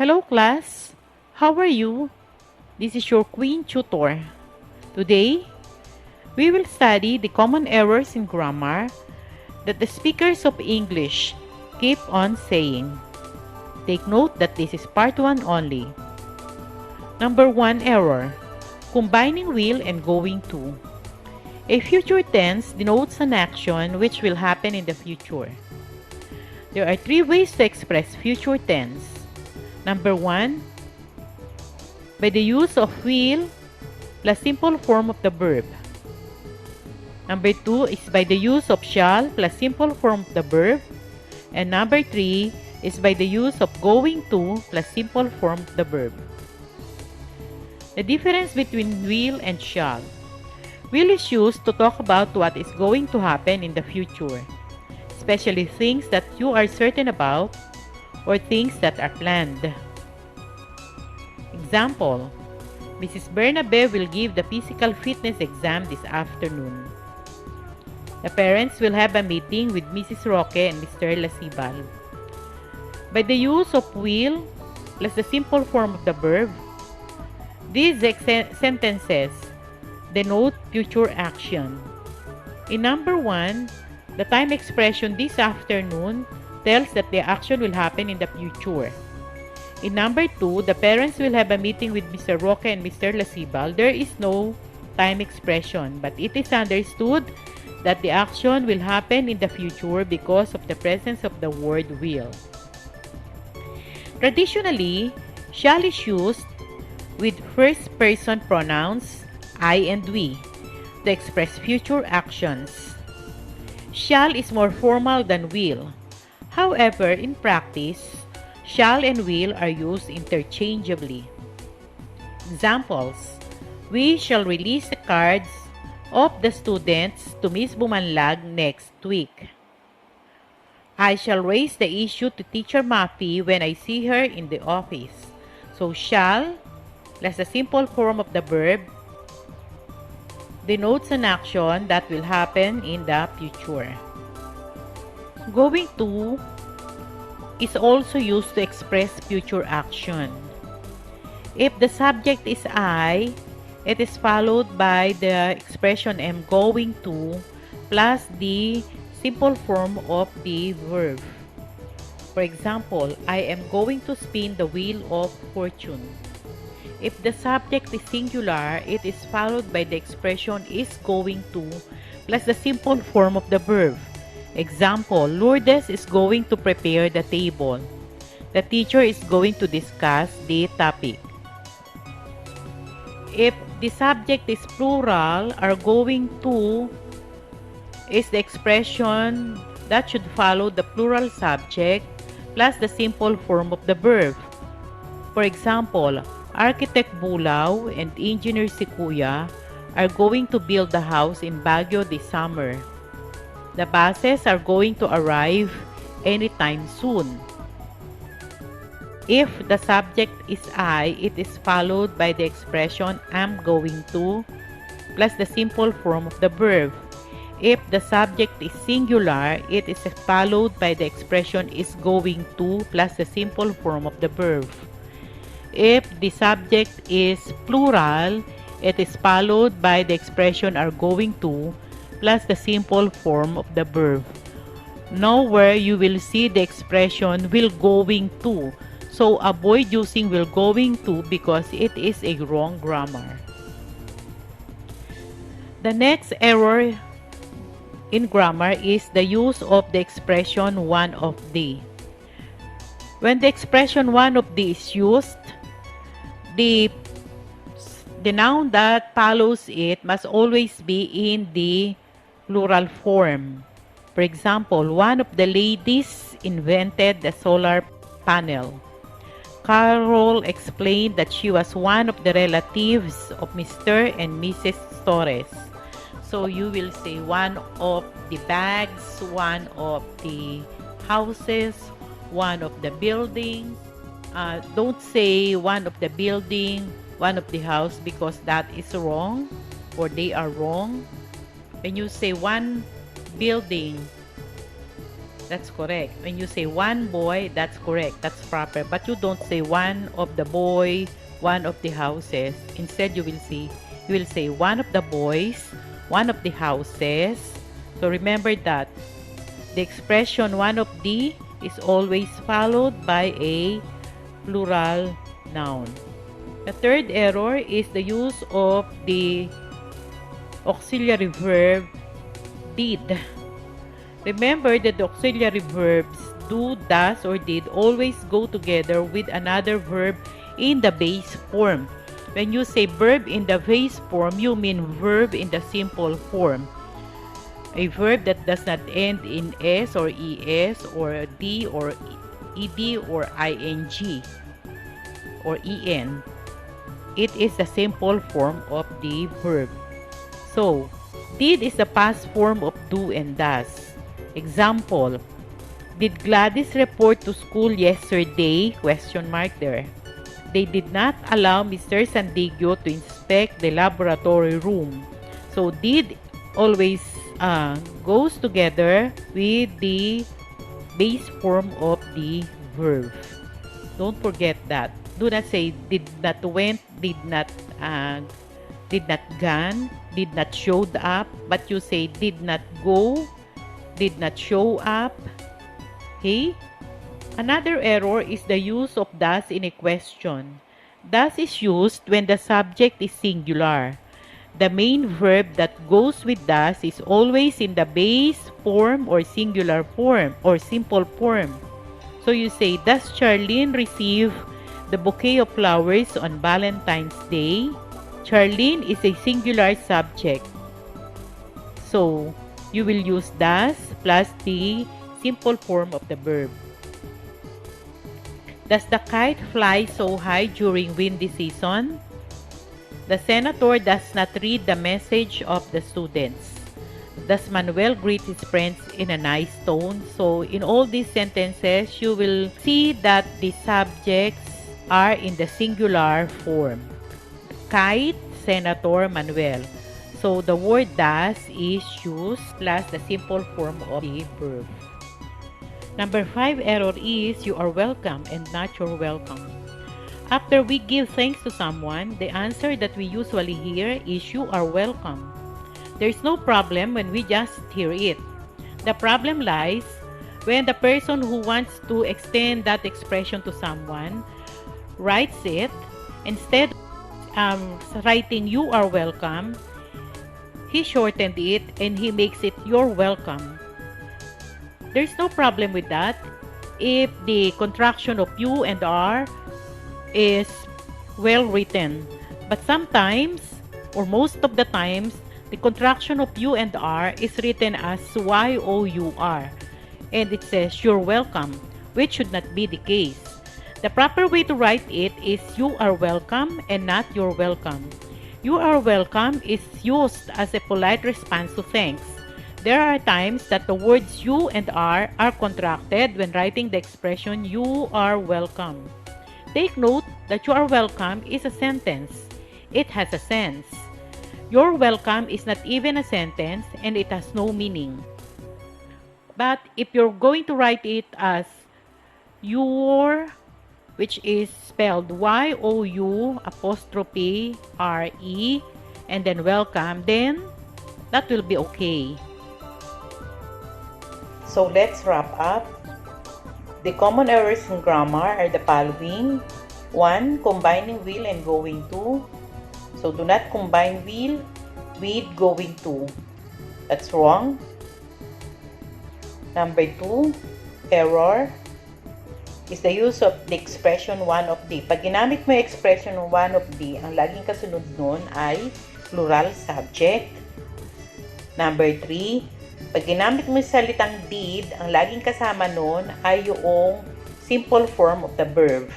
Hello class, how are you? This is your Queen Tutor. Today, we will study the common errors in grammar that the speakers of English keep on saying. Take note that this is part 1 only. Number 1 error, combining will and going to. A future tense denotes an action which will happen in the future. There are 3 ways to express future tense. Number 1, by the use of will plus simple form of the verb. Number 2 is by the use of shall plus simple form of the verb. And number 3 is by the use of going to plus simple form of the verb. The difference between will and shall. Will is used to talk about what is going to happen in the future, especially things that you are certain about or things that are planned. Example, Mrs. Bernabe will give the physical fitness exam this afternoon. The parents will have a meeting with Mrs. Roque and Mr. Lasibal. By the use of will plus the simple form of the verb, these sentences denote future action. In number 1, the time expression this afternoon tells that the action will happen in the future. In number 2, the parents will have a meeting with Mr. Roque and Mr. Lasibal. There is no time expression, but it is understood that the action will happen in the future because of the presence of the word will. Traditionally, shall is used with first-person pronouns I and we to express future actions. Shall is more formal than will. However, in practice, shall and will are used interchangeably. Examples, we shall release the cards of the students to Miss Bumanlag next week. I shall raise the issue to Teacher Mappy when I see her in the office. So shall plus the simple form of the verb denotes an action that will happen in the future. Going to is also used to express future action. If the subject is I, it is followed by the expression am going to plus the simple form of the verb. For example, I am going to spin the wheel of fortune. If the subject is singular, it is followed by the expression is going to plus the simple form of the verb. Example, Lourdes is going to prepare the table. The teacher is going to discuss the topic. If the subject is plural, are going to is the expression that should follow the plural subject plus the simple form of the verb. For example, Architect Bulao and Engineer Sikuya are going to build the house in Baguio this summer. The buses are going to arrive anytime soon. If the subject is I, it is followed by the expression am going to plus the simple form of the verb. If the subject is singular, it is followed by the expression is going to plus the simple form of the verb. If the subject is plural, it is followed by the expression are going to plus the simple form of the verb. Nowhere you will see the expression will going to, so avoid using will going to because it is a wrong grammar. The next error in grammar is the use of the expression one of the. When the expression one of the is used, the noun that follows it must always be in the plural form. For example, one of the ladies invented the solar panel. Carol explained that she was one of the relatives of Mr. and Mrs. Torres. So you will say one of the bags, one of the houses, one of the buildings. Don't say one of the building, one of the house because that is wrong or they are wrong. When you say one building, That's correct. When you say one boy, that's correct. That's proper. But you don't say one of the boy, one of the houses. Instead, you will say one of the boys, one of the houses. So remember that the expression one of the is always followed by a plural noun. The third error is the use of the auxiliary verb did. Remember that the auxiliary verbs do, does, or did always go together with another verb in the base form. When you say verb in the base form, you mean verb in the simple form. A verb that does not end in S or ES or D or ED or ING or EN. It is the simple form of the verb. So, did is the past form of do and does. Example, did Gladys report to school yesterday? Question mark there. They did not allow Mr. Sandigio to inspect the laboratory room. So, did always goes together with the base form of the verb. Don't forget that. Do not say did not went, did not gone, did not showed up, but you say did not go, did not show up. Okay? Another error is the use of does in a question. Does is used when the subject is singular. The main verb that goes with does is always in the base form or singular form or simple form. So you say, does Charlene receive the bouquet of flowers on Valentine's Day? Charlene is a singular subject. So, you will use does plus the simple form of the verb. Does the kite fly so high during windy season? The senator does not read the message of the students. Does Manuel greet his friends in a nice tone? So, in all these sentences, you will see that the subjects are in the singular form. Kite, senator, Manuel. So, the word does is used plus the simple form of the verb. Number 5 error is you are welcome and not you're welcome. After we give thanks to someone, the answer that we usually hear is you are welcome. There is no problem when we just hear it. The problem lies when the person who wants to extend that expression to someone writes it. Instead of writing you are welcome, he shortened it and he makes it you're welcome. There's no problem with that if the contraction of you and are is well written. But sometimes, or most of the times, the contraction of you and are is written as Y-O-U-R. And it says you're welcome, which should not be the case. The proper way to write it is you are welcome and not you're welcome. You are welcome is used as a polite response to thanks. There are times that the words you and are contracted when writing the expression you are welcome. Take note that you are welcome is a sentence. It has a sense. You're welcome is not even a sentence and it has no meaning. But if you're going to write it as your, which is spelled Y-O-U apostrophe R-E and then welcome, then that will be okay. So let's wrap up. The common errors in grammar are the following. 1. Combining will and going to. So do not combine will with going to. That's wrong. Number 2, error is the use of the expression one of the. Pag ginamit mo yung expression one of the, ang laging kasunod nun ay plural subject. Number 3, pag ginamit mo yung salitang did, ang laging kasama nun ay yung simple form of the verb.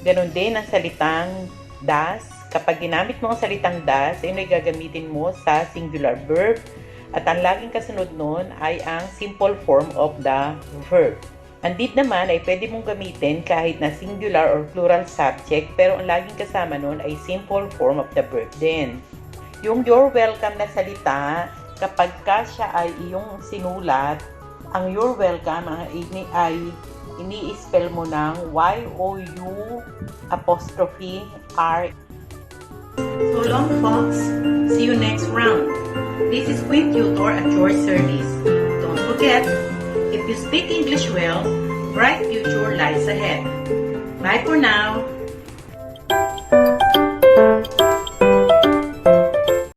Ganon din ang salitang does. Kapag ginamit mo ang salitang does, yun ay gagamitin mo sa singular verb. At ang laging kasunod nun ay ang simple form of the verb. Ang did naman ay pwede mong gamitin kahit na singular or plural subject, pero ang laging kasama nun ay simple form of the verb din. Yung you're welcome na salita, kapag ka siya ay iyong sinulat, Ang you're welcome ay ini-spell mo ng Y-O-U apostrophe R. So long, folks. See you next round. This is Queen Tutor at your service. Don't forget, if you speak English well, bright future lies ahead. Bye for now.